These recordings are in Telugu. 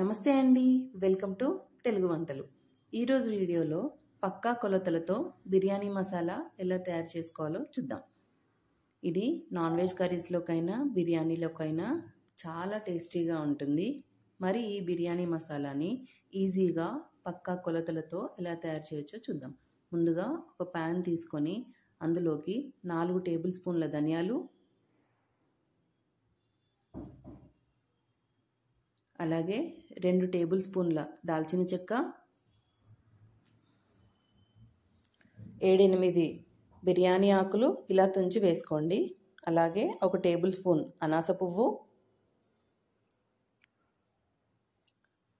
నమస్తే అండి, వెల్కమ్ టు తెలుగు వంటలు. ఈరోజు వీడియోలో పక్కా కొలతలతో బిర్యానీ మసాలా ఎలా తయారు చేసుకోవాలో చూద్దాం. ఇది నాన్ వెజ్ కర్రీస్లోకైనా బిర్యానీలోకైనా చాలా టేస్టీగా ఉంటుంది. మరి ఈ బిర్యానీ మసాలాని ఈజీగా పక్కా కొలతలతో ఎలా తయారు చేయొచ్చో చూద్దాం. ముందుగా ఒక ప్యాన్ తీసుకొని అందులోకి 4 టేబుల్ స్పూన్ల ధనియాలు, అలాగే 2 టేబుల్ స్పూన్ల దాల్చిన చెక్క, 7-8 బిర్యానీ ఆకులు ఇలా తుంచి వేసుకోండి. అలాగే 1 టేబుల్ స్పూన్ అనాస పువ్వు,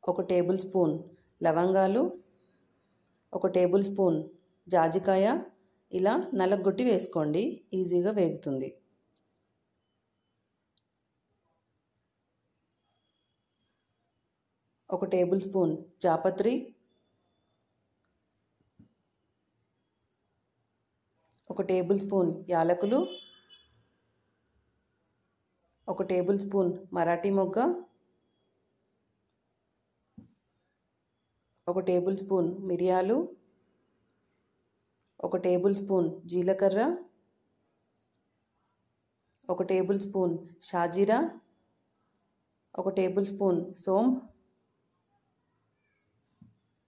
1 టేబుల్ స్పూన్ లవంగాలు, 1 టేబుల్ స్పూన్ జాజికాయ ఇలా నలగొట్టి వేసుకోండి, ఈజీగా వేగుతుంది. ఒక టేబుల్ స్పూన్ జాపత్రి, 1 టేబుల్ స్పూన్ యాలకులు, 1 టేబుల్ స్పూన్ మరాఠీ మొగ్గ, 1 టేబుల్ స్పూన్ మిరియాలు, 1 టేబుల్ స్పూన్ జీలకర్ర, 1 టేబుల్ స్పూన్ షాజీరా, 1 టేబుల్ స్పూన్ సోంఫ్,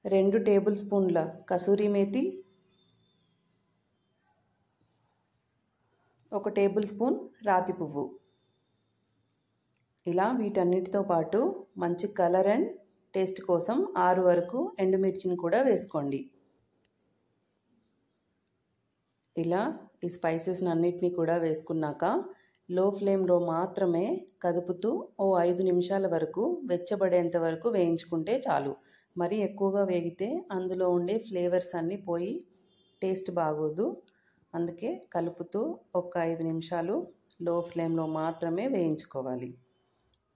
2 టేబుల్ స్పూన్ల కసూరి మేతి, 1 టేబుల్ స్పూన్ రాతి పువ్వు. ఇలా వీటన్నిటితో పాటు మంచి కలర్ అండ్ టేస్ట్ కోసం 6 వరకు ఎండుమిర్చిని కూడా వేసుకోండి. ఇలా ఈ స్పైసెస్ అన్నిటినీ కూడా వేసుకున్నాక లో ఫ్లేమ్లో మాత్రమే కదుపుతూ 5 నిమిషాల వరకు వెచ్చబడేంత వరకు వేయించుకుంటే చాలు. మరి ఎక్కువగా వేగితే అందులో ఉండే ఫ్లేవర్స్ అన్నీ పోయి టేస్ట్ బాగోదు. అందుకే కలుపుతూ ఒక 5 నిమిషాలు లో ఫ్లేమ్లో మాత్రమే వేయించుకోవాలి.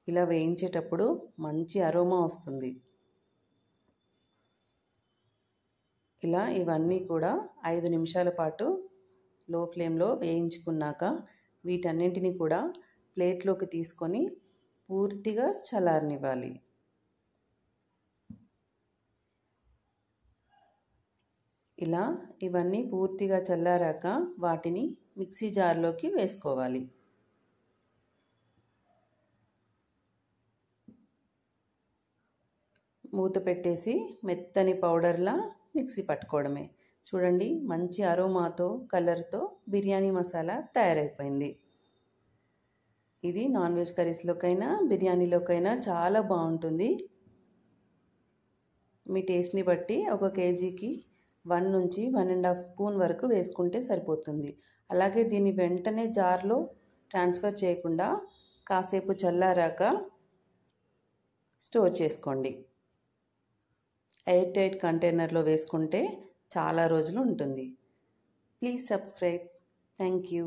ఇలా వేయించేటప్పుడు మంచి అరోమా వస్తుంది. ఇలా ఇవన్నీ కూడా 5 నిమిషాల పాటు లో ఫ్లేమ్లో వేయించుకున్నాక వీటన్నింటినీ కూడా ప్లేట్లోకి తీసుకొని పూర్తిగా చల్లారనివ్వాలి. ఇలా ఇవన్నీ పూర్తిగా చల్లారాక వాటిని మిక్సీ జార్లోకి వేసుకోవాలి. మూత పెట్టేసి మెత్తని పౌడర్లా మిక్సీ పట్టుకోవడమే. చూడండి, మంచి అరోమాతో కలర్తో బిర్యానీ మసాలా తయారైపోయింది. ఇది నాన్ వెజ్ కర్రీస్లోకైనా బిర్యానీలోకైనా చాలా బాగుంటుంది. మీ టేస్ట్ని బట్టి 1 కేజీకి 1 నుంచి 1.5 స్పూన్ వరకు వేసుకుంటే సరిపోతుంది. అలాగే దీన్ని వెంటనే జార్లో ట్రాన్స్ఫర్ చేయకుండా కాసేపు చల్లారాక స్టోర్ చేసుకోండి. ఎయిర్ టైట్ కంటైనర్లో వేసుకుంటే చాలా రోజులు ఉంటుంది. Please subscribe. Thank you.